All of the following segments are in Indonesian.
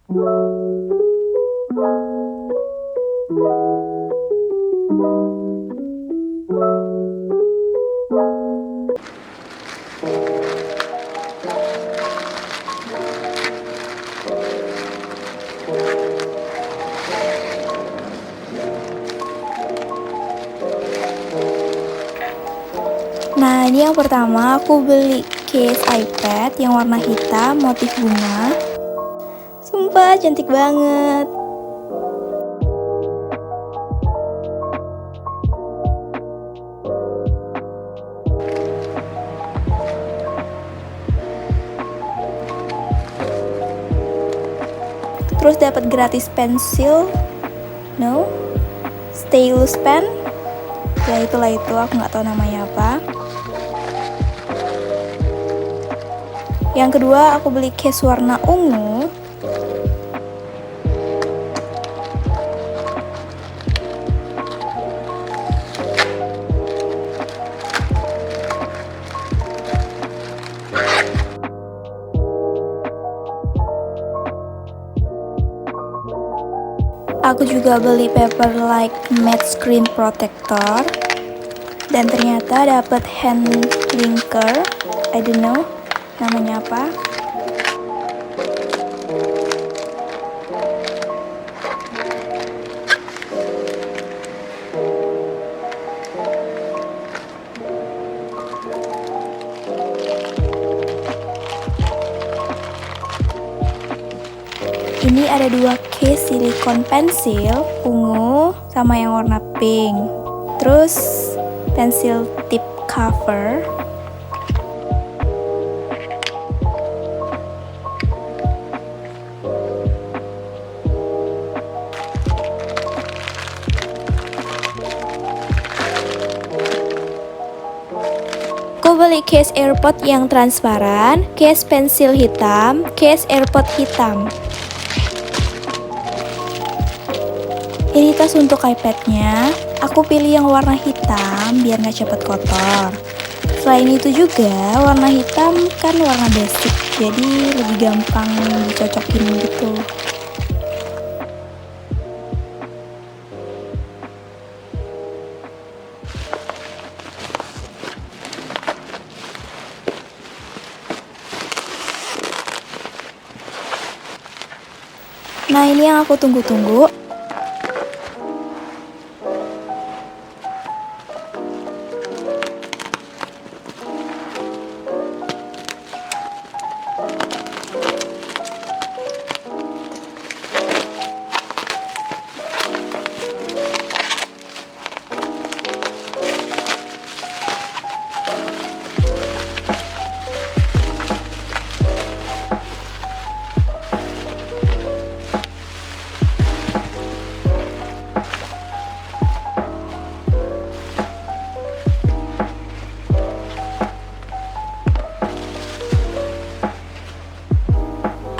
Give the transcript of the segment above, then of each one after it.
Nah, ini yang pertama aku beli case iPad yang warna hitam motif bunga. Sumpah cantik banget. Terus dapat gratis pensil, stylus pen. Ya itulah itu, aku nggak tahu namanya apa. Yang kedua aku beli case warna ungu. Aku juga beli Paperlike matte screen protector. Dan ternyata dapat hand linker. I don't know namanya apa. Ini ada dua case silikon pensil, ungu sama yang warna pink. Terus pensil tip cover. Aku beli case AirPod yang transparan, case pensil hitam, case AirPod hitam. Ini tas untuk iPad-nya, aku pilih yang warna hitam biar nggak cepet kotor. Selain itu juga, warna hitam kan warna basic, jadi lebih gampang dicocokin gitu. Nah, ini yang aku tunggu-tunggu.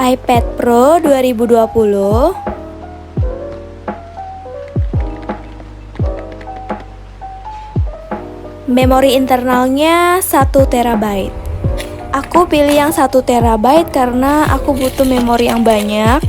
iPad Pro 2020. Memori internalnya 1 TB. Aku pilih yang 1 TB karena aku butuh memori yang banyak.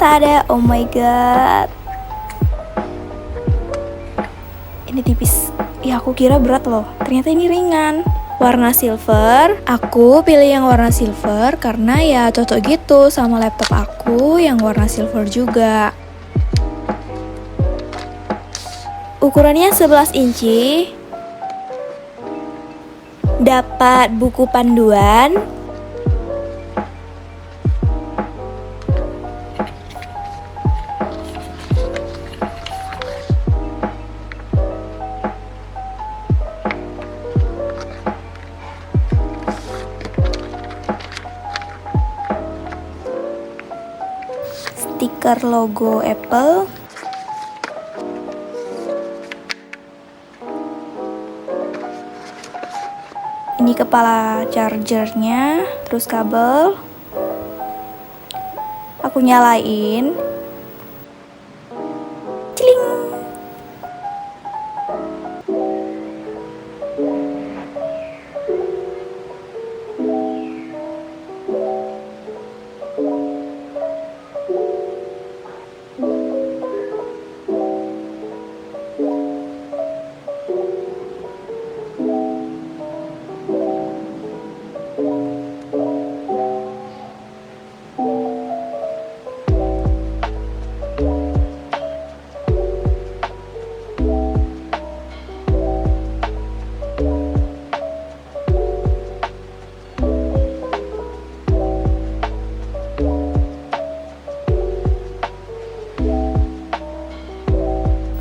Tada, oh my god. Ini tipis. Ya aku kira berat loh. Ternyata ini ringan. Warna silver. Aku pilih yang warna silver karena ya cocok gitu sama laptop aku yang warna silver juga. Ukurannya 11 inci. Dapat buku panduan. stiker logo Apple. Ini kepala chargernya, terus kabel. Aku nyalain. Ciling.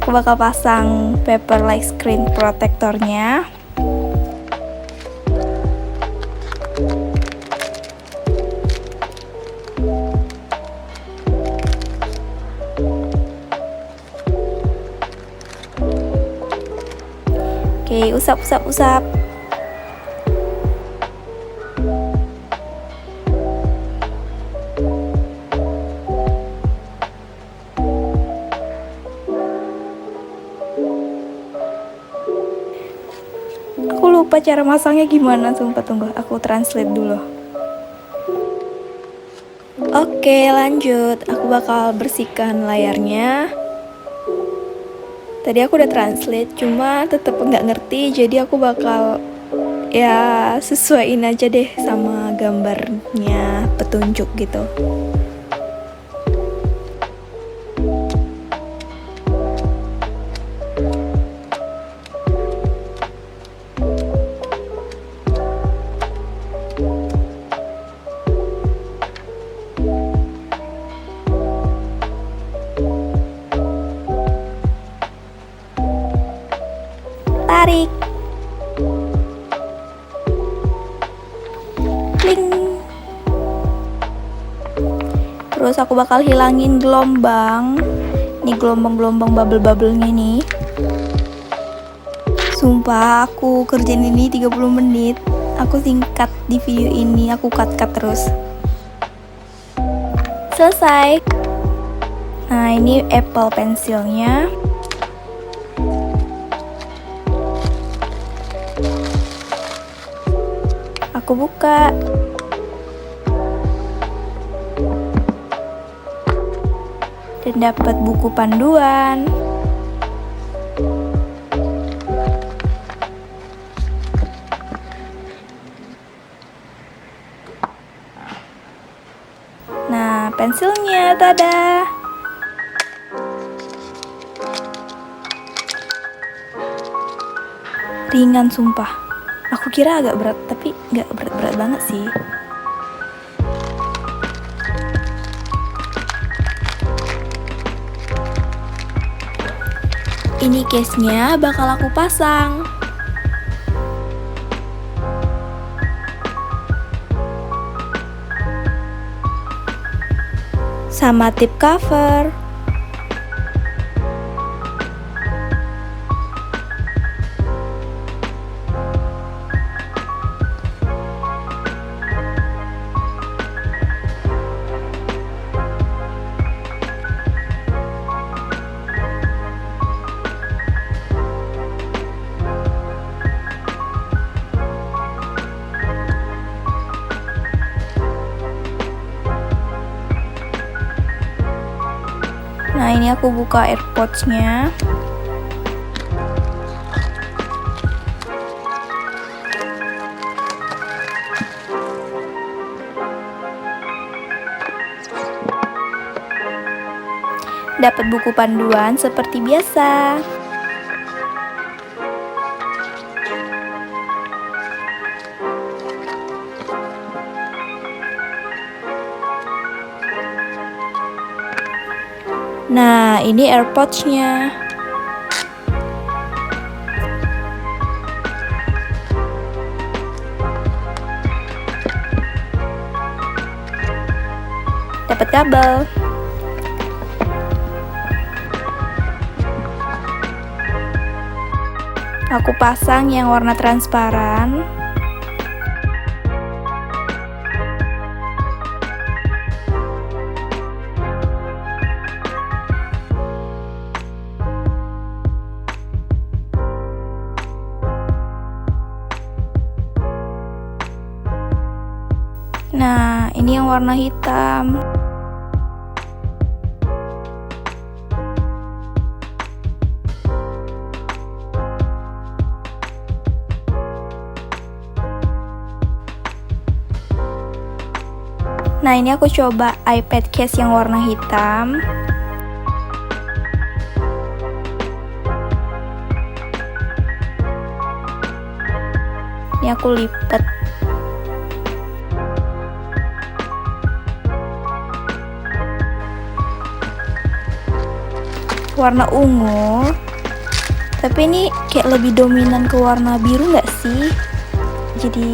Aku bakal pasang paper like screen protectornya. Oke, usap. Aku lupa cara masangnya gimana, sumpah. Tunggu, aku translate dulu. Oke, lanjut. Aku bakal bersihkan layarnya. Tadi aku udah translate, cuma tetep nggak ngerti, jadi aku bakal ya sesuaiin aja deh sama gambarnya, petunjuk gitu. Tarik. Kling. Terus aku bakal hilangin gelombang. Ini gelombang-gelombang bubble-bubblenya nih. Sumpah aku kerjain ini 30 menit. Aku singkat di video ini, aku cut-cut terus. Selesai. Nah, ini Apple pensilnya. Aku buka. Dan dapat buku panduan. Nah, pensilnya, tada. Ringan sumpah. Aku kira agak berat, tapi nggak berat-berat banget sih. Ini case-nya bakal aku pasang. Sama tip cover. Nah, ini aku buka AirPods-nya. Dapat buku panduan seperti biasa. Nah, ini AirPods-nya. Dapat kabel. Aku pasang yang warna transparan. Nah, ini yang warna hitam. Nah, ini aku coba iPad case yang warna hitam. Ini aku lipat. Warna ungu. Tapi ini kayak lebih dominan ke warna biru nggak sih? Jadi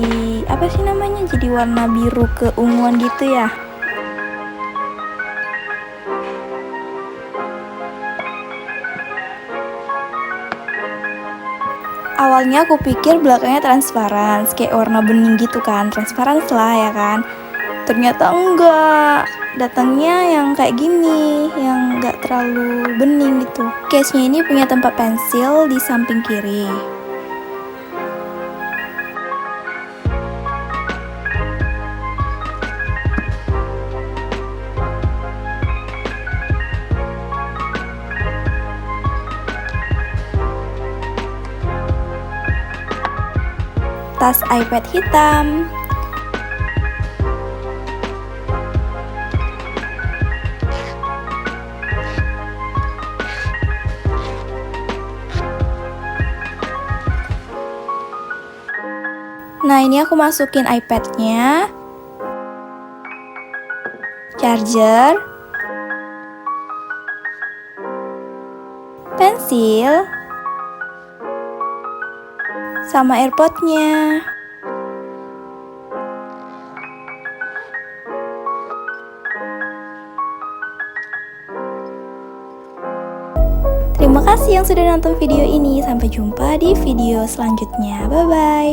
apa sih namanya? Jadi warna biru keunguan gitu ya. Awalnya aku pikir belakangnya transparan, kayak warna bening gitu kan, transparan lah ya kan. Ternyata enggak, datangnya yang kayak gini, yang enggak terlalu bening gitu. Case-nya ini punya tempat pensil di samping kiri. Tas iPad hitam. Nah, ini aku masukin iPad-nya, charger, pensil, sama AirPod-nya. Terima kasih yang sudah nonton video ini. Sampai jumpa di video selanjutnya. Bye-bye.